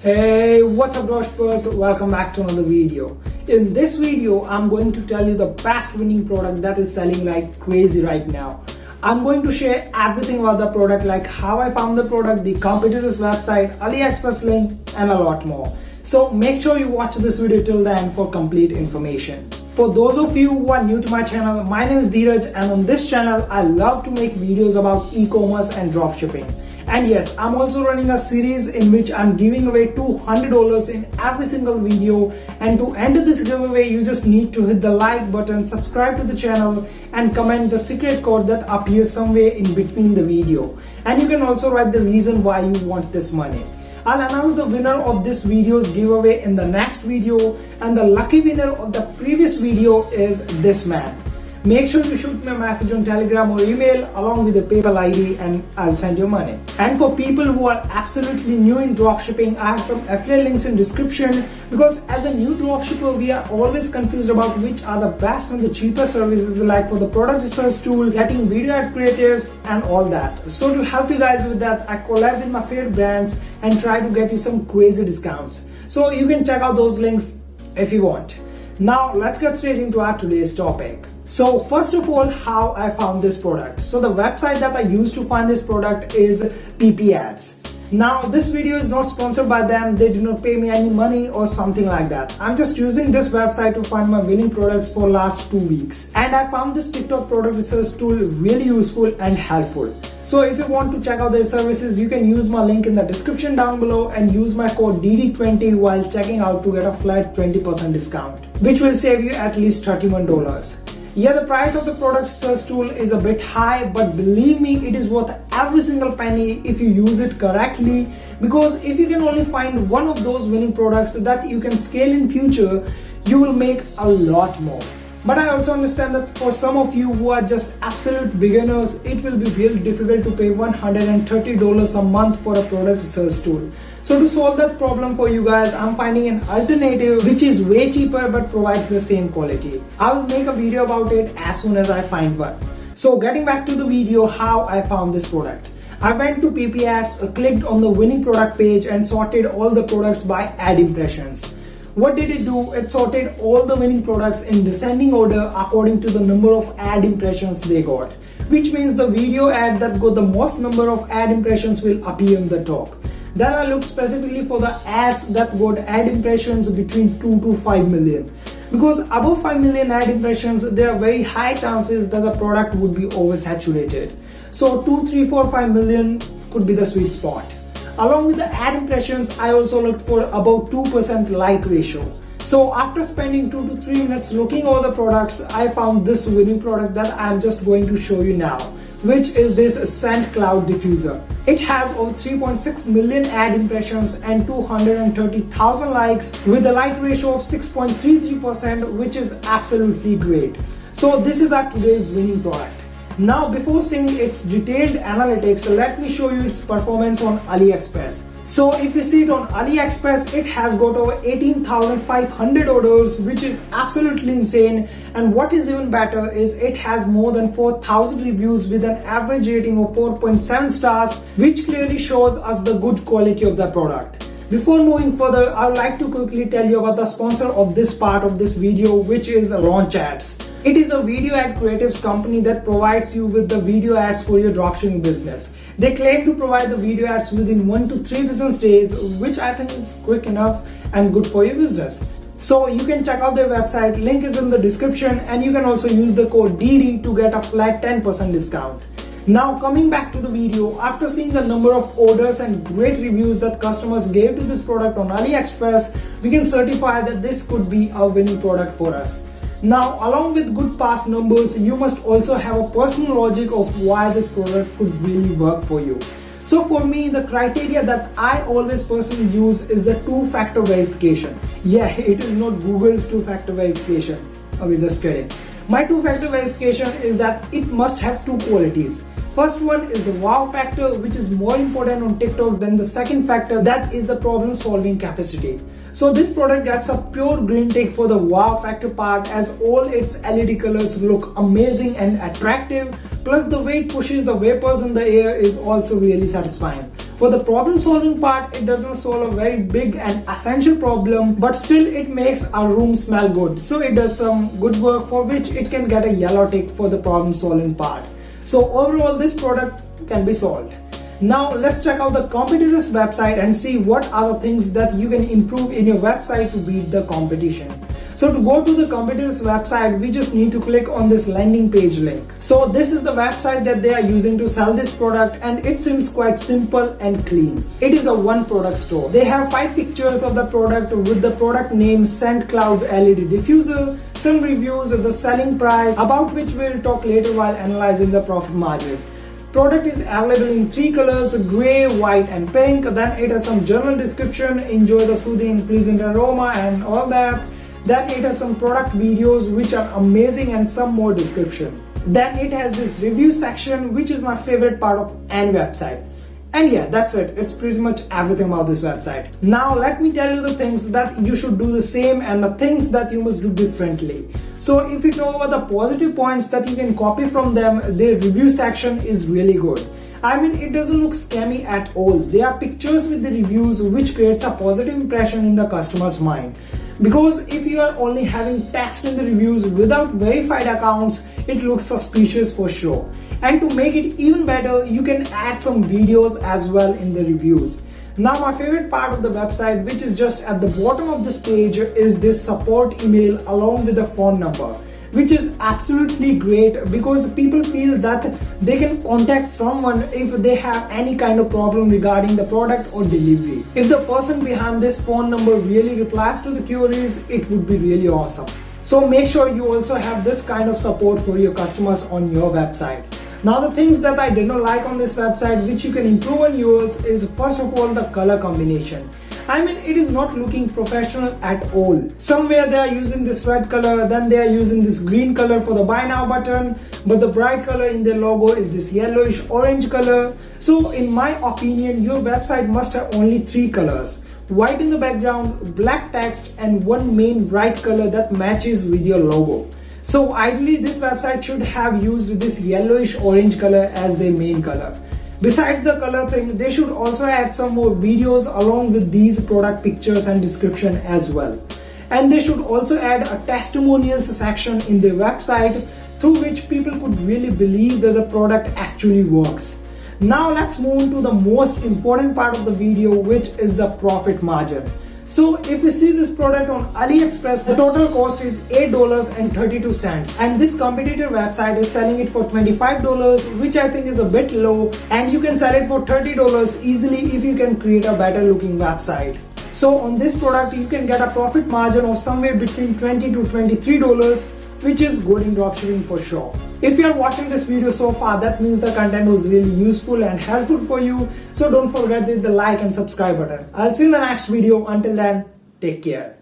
Hey, what's up dropshippers? Welcome back to another video. In this video, I'm going to tell you the best winning product that is selling like crazy right now. I'm going to share everything about the product, like how I found the product, the competitor's website, Aliexpress link, and a lot more. So make sure you watch this video till the end for complete information. For those of you who are new to my channel, my name is Dheeraj, and on this channel, I love to make videos about e-commerce and dropshipping. And yes, I'm also running a series in which I'm giving away $200 in every single video. And to enter this giveaway, you just need to hit the like button, subscribe to the channel, and comment the secret code that appears somewhere in between the video. And you can also write the reason why you want this money. I'll announce the winner of this video's giveaway in the next video, and the lucky winner of the previous video is this man. Make sure you shoot me a message on Telegram or email along with the PayPal ID and I'll send you money. And for people who are absolutely new in dropshipping, I have some affiliate links in description, because as a new dropshipper, we are always confused about which are the best and the cheapest services, like for the product research tool, getting video ad creatives and all that. So to help you guys with that, I collab with my favorite brands and try to get you some crazy discounts. So you can check out those links if you want. Now let's get straight into our today's topic. So first of all, how I found this product. So the website that I used to find this product is PiPiAds. Now this video is not sponsored by them. They did not pay me any money or something like that. I'm just using this website to find my winning products for last 2 weeks. And I found this TikTok product research tool really useful and helpful. So if you want to check out their services, you can use my link in the description down below and use my code DD20 while checking out to get a flat 20% discount, which will save you at least $31. Yeah, the price of the product search tool is a bit high, but believe me, it is worth every single penny if you use it correctly, because if you can only find one of those winning products that you can scale in future, you will make a lot more. But I also understand that for some of you who are just absolute beginners, it will be really difficult to pay $130 a month for a product research tool. So to solve that problem for you guys, I'm finding an alternative which is way cheaper but provides the same quality. I will make a video about it as soon as I find one. So getting back to the video, how I found this product. I went to PiPiAds, clicked on the winning product page and sorted all the products by ad impressions. What did it do? It sorted all the winning products in descending order according to the number of ad impressions they got, which means the video ad that got the most number of ad impressions will appear on the top. Then I looked specifically for the ads that got ad impressions between 2 to 5 million. Because above 5 million ad impressions, there are very high chances that the product would be oversaturated. So 2, 3, 4, 5 million could be the sweet spot. Along with the ad impressions, I also looked for about 2% like ratio. So after spending 2 to 3 minutes looking over the products, I found this winning product that I'm just going to show you now, which is this Scent Cloud Diffuser. It has over 3.6 million ad impressions and 230,000 likes with a like ratio of 6.33%, which is absolutely great. So this is our today's winning product. Now before seeing its detailed analytics, let me show you its performance on Aliexpress. So if you see it on Aliexpress, it has got over 18,500 orders, which is absolutely insane. And what is even better is it has more than 4,000 reviews with an average rating of 4.7 stars, which clearly shows us the good quality of the product. Before moving further, I would like to quickly tell you about the sponsor of this part of this video, which is Launch Ads. It is a video ad creatives company that provides you with the video ads for your dropshipping business. They claim to provide the video ads within 1 to 3 business days, which I think is quick enough and good for your business. So you can check out their website, link is in the description, and you can also use the code DD to get a flat 10% discount. Now coming back to the video, after seeing the number of orders and great reviews that customers gave to this product on Aliexpress, we can certify that this could be a winning product for us. Now, along with good past numbers, you must also have a personal logic of why this product could really work for you. So for me, the criteria that I always personally use is the two-factor verification. Yeah, it is not Google's two-factor verification. Okay, just kidding. My two-factor verification is that it must have two qualities. First one is the wow factor, which is more important on TikTok than the second factor, that is the problem solving capacity. So this product gets a pure green tick for the wow factor part, as all its LED colors look amazing and attractive, plus the way it pushes the vapors in the air is also really satisfying. For the problem solving part, it doesn't solve a very big and essential problem, but still it makes our room smell good. So it does some good work for which it can get a yellow tick for the problem solving part. So overall this product can be solved. Now let's check out the competitor's website and see what are the things that you can improve in your website to beat the competition. So to go to the competitor's website, we just need to click on this landing page link. So this is the website that they are using to sell this product, and it seems quite simple and clean. It is a one product store. They have 5 pictures of the product with the product name Scent Cloud LED Diffuser, some reviews, the selling price, about which we'll talk later while analyzing the profit margin. Product is available in 3 colors, grey, white and pink. Then it has some general description, enjoy the soothing and pleasant aroma and all that. Then it has some product videos which are amazing and some more description. Then it has this review section, which is my favorite part of any website. And yeah, that's it. It's pretty much everything about this website. Now let me tell you the things that you should do the same and the things that you must do differently. So if you talk about the positive points that you can copy from them, their review section is really good. I mean, it doesn't look scammy at all. There are pictures with the reviews which creates a positive impression in the customer's mind. Because if you are only having text in the reviews without verified accounts, it looks suspicious for sure. And to make it even better, you can add some videos as well in the reviews. Now my favorite part of the website, which is just at the bottom of this page, is this support email along with the phone number, which is absolutely great because people feel that they can contact someone if they have any kind of problem regarding the product or delivery. If the person behind this phone number really replies to the queries, it would be really awesome. So make sure you also have this kind of support for your customers on your website. Now the things that I did not like on this website which you can improve on yours is first of all the color combination. I mean, it is not looking professional at all. Somewhere they are using this red color, then they are using this green color for the buy now button, but the bright color in their logo is this yellowish orange color. So in my opinion, your website must have only 3 colors. White in the background, black text and one main bright color that matches with your logo. So ideally this website should have used this yellowish orange color as their main color. Besides the color thing, they should also add some more videos along with these product pictures and description as well. And they should also add a testimonials section in their website through which people could really believe that the product actually works. Now let's move to the most important part of the video, which is the profit margin. So if you see this product on Aliexpress, the total cost is $8.32, and this competitor website is selling it for $25, which I think is a bit low, and you can sell it for $30 easily if you can create a better looking website. So on this product you can get a profit margin of somewhere between $20 to $23, which is good in dropshipping for sure. If you are watching this video so far, that means the content was really useful and helpful for you. So don't forget to hit the like and subscribe button. I'll see you in the next video. Until then, take care.